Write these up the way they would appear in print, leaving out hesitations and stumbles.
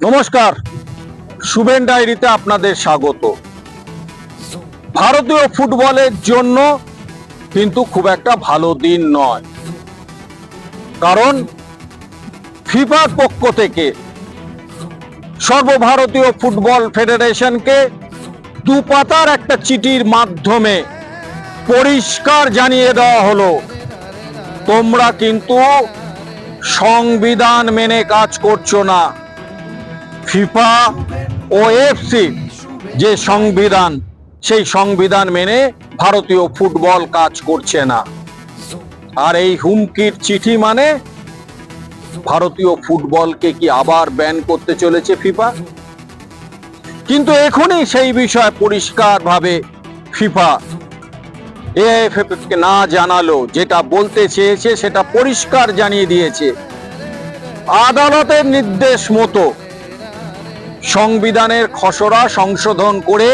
নমস্কার, শুভেন ডায়েরিতে আপনাদের স্বাগত। ভারতীয় ফুটবলের জন্য কিন্তু খুব একটা ভালো দিন নয়, কারণ ফিফার পক্ষ থেকে সর্বভারতীয় ফুটবল ফেডারেশনকে দুপাতার একটা চিঠির মাধ্যমে পরিষ্কার জানিয়ে দেওয়া হলো, তোমরা কিন্তু সংবিধান মেনে কাজ করছো না। ফিফা ও এফসি যে সংবিধান, সেই সংবিধান মেনে ভারতীয় ফুটবল কাজ করছে না। আর এই হুমকির চিঠি মানে ভারতীয় ফুটবলকে কি আবার ব্যান করতে চলেছে ফিফা? কিন্তু এখনই সেই বিষয় পরিষ্কারভাবে ফিফা এএফএফ কে না জানালো, যেটা বলতে চেয়েছে সেটা পরিষ্কার জানিয়ে দিয়েছে। আদালতের নির্দেশ মতো সংবিধানের খসড়া সংশোধন করে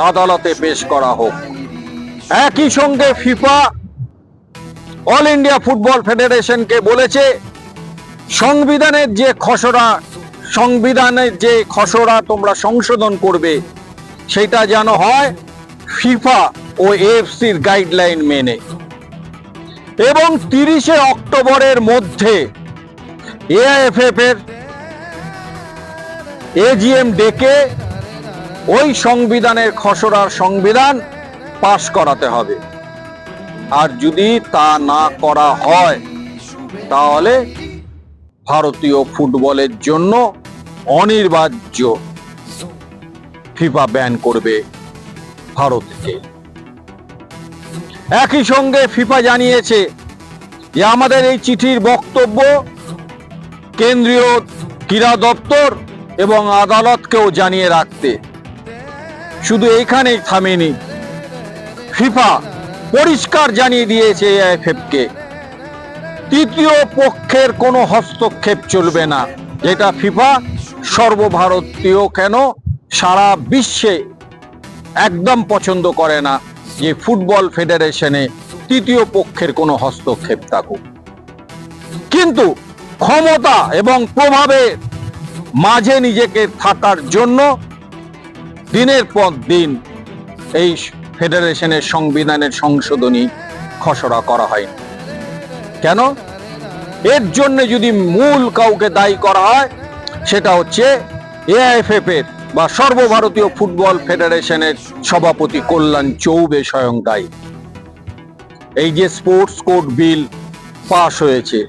আদালতে পেশ করা হোক। একই সঙ্গে ফিফা অল ইন্ডিয়া ফুটবল ফেডারেশনকে বলেছে, সংবিধানের যে খসড়া তোমরা সংশোধন করবে সেটা যেন হয় ফিফা ও এএফসির গাইডলাইন মেনে, এবং 30শে অক্টোবরের মধ্যে এআইএফএফ এর এজিএম ডেকে ওই সংবিধানের খসড়ার সংবিধান পাশ করাতে হবে। আর যদি তা না করা হয় তাহলে ভারতীয় ফুটবলের জন্য অনিবার্য ফিফা ব্যান করবে ভারতকে। একই সঙ্গে ফিফা জানিয়েছে যে আমাদের এই চিঠির বক্তব্য কেন্দ্রীয় ক্রীড়া দপ্তর এবং আদালতকেও জানিয়ে রাখতে। শুধু এইখানেই থামেনি, ফিফা পরিষ্কার জানিয়ে দিয়েছে এআইএফএফ কে তৃতীয় পক্ষের কোনো হস্তক্ষেপ চলবে না, যেটা ফিফা সর্বভারতীয় কেন সারা বিশ্বে একদম পছন্দ করে না, যে ফুটবল ফেডারেশনে তৃতীয় পক্ষের কোনো হস্তক্ষেপ থাকুক। কিন্তু ক্ষমতা এবং প্রভাবের মাঝে নিজেকে থাকার জন্য দিনের পর দিন এই ফেডারেশনের সংবিধানের সংশোধনী খসড়া করা হয়নি। কেন? এর জন্য যদি মূল কাউকে দায়ী করা হয়, সেটা হচ্ছে এআইএফএফ এর বা সর্বভারতীয় ফুটবল ফেডারেশনের সভাপতি কল্যাণ চৌবে স্বয়ং দায়ী। এই যে স্পোর্টস কোড বিল পাশ হয়েছে,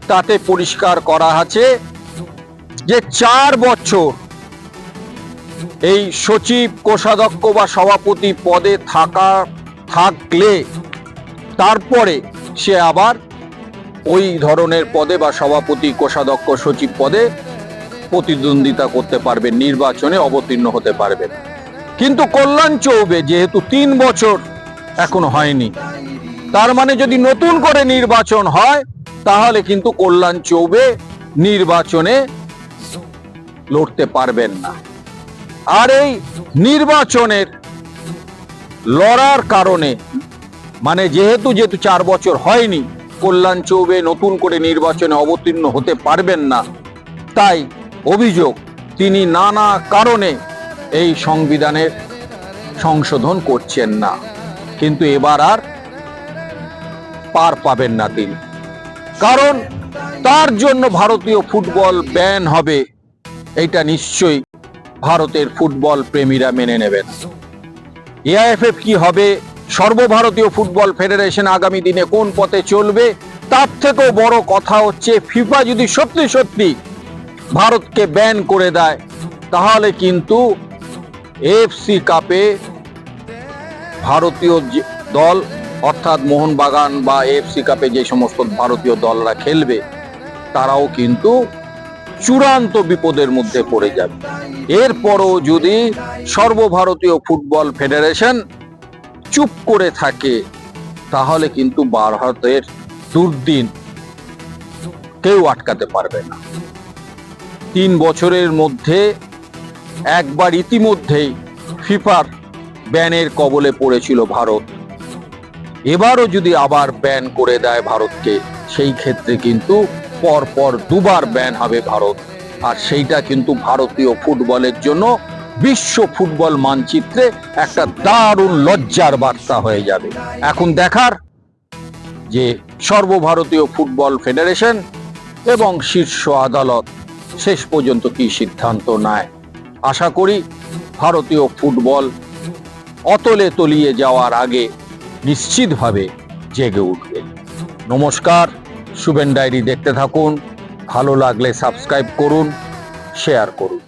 তাতে পরিষ্কার করা আছে যে 4 বছর এই সচিব, কোষাধ্যক্ষ বা সভাপতি পদে থাকলে তারপরে সে আবার ওই ধরনের পদে বা সভাপতি, কোষাধ্যক্ষ, সচিব পদে প্রতিদ্বন্দ্বিতা করতে পারবেন, নির্বাচনে অবতীর্ণ হতে পারবেন। কিন্তু কল্যাণ চৌবে যেহেতু 3 বছর এখনো হয়নি, তার মানে যদি নতুন করে নির্বাচন হয় তাহলে কিন্তু কল্যাণ চৌবে নির্বাচনে লড়তে পারবেন না। আর এই নির্বাচনের লড়ার কারণে, মানে যেহেতু 4 বছর হয়নি, কল্যাণ চৌবে নতুন করে নির্বাচনে অবতীর্ণ হতে পারবেন না, তাই অভিযোগ তিনি নানা কারণে এই সংবিধানের সংশোধন করছেন না। কিন্তু এবার আর পার পাবেন না তিনি, কারণ তার জন্য ভারতীয় ফুটবল ব্যান হবে, এইটা নিশ্চয়ই ভারতের ফুটবল প্রেমীরা মেনে নেবেন। এআইএফএফ কি হবে, সর্বভারতীয় ফুটবল ফেডারেশন আগামী দিনে কোন পথে চলবে, তার থেকেও বড় কথা হচ্ছে ফিফা যদি সত্যি সত্যি ভারতকে ব্যান করে দেয়, তাহলে কিন্তু এএফসি কাপে ভারতীয় দল অর্থাৎ মোহনবাগান বা এএফসি কাপে যে সমস্ত ভারতীয় দলরা খেলবে তারাও কিন্তু চূড়ান্ত বিপদের মধ্যে পড়ে যাবে। এরপরও যদি সর্বভারতীয় ফুটবল ফেডারেশন চুপ করে থাকে তাহলে কিন্তু ভারতের দুর্দিন কেউ আটকাতে পারবে না। 3 বছরের মধ্যে একবার ইতিমধ্যেই ফিফার ব্যানের কবলে পড়েছিল ভারত। এবারও যদি আবার ব্যান করে দেয় ভারতকে, সেই ক্ষেত্রে কিন্তু পরপর দুবার ব্যান হবে ভারত, আর সেইটা কিন্তু ভারতীয় ফুটবলের জন্য বিশ্ব ফুটবল মানচিত্রে একটা দারুণ লজ্জার বার্তা হয়ে যাবে। এখন দেখার যে সর্বভারতীয় ফুটবল ফেডারেশন এবং শীর্ষ আদালত শেষ পর্যন্ত কি সিদ্ধান্ত নেয়। আশা করি ভারতীয় ফুটবল অতলে তলিয়ে যাওয়ার আগে নিশ্চিতভাবে জেগে উঠবে। নমস্কার, শুভেন ডায়েরি দেখতে থাকুন। ভালো লাগলে সাবস্ক্রাইব করুন, শেয়ার করুন।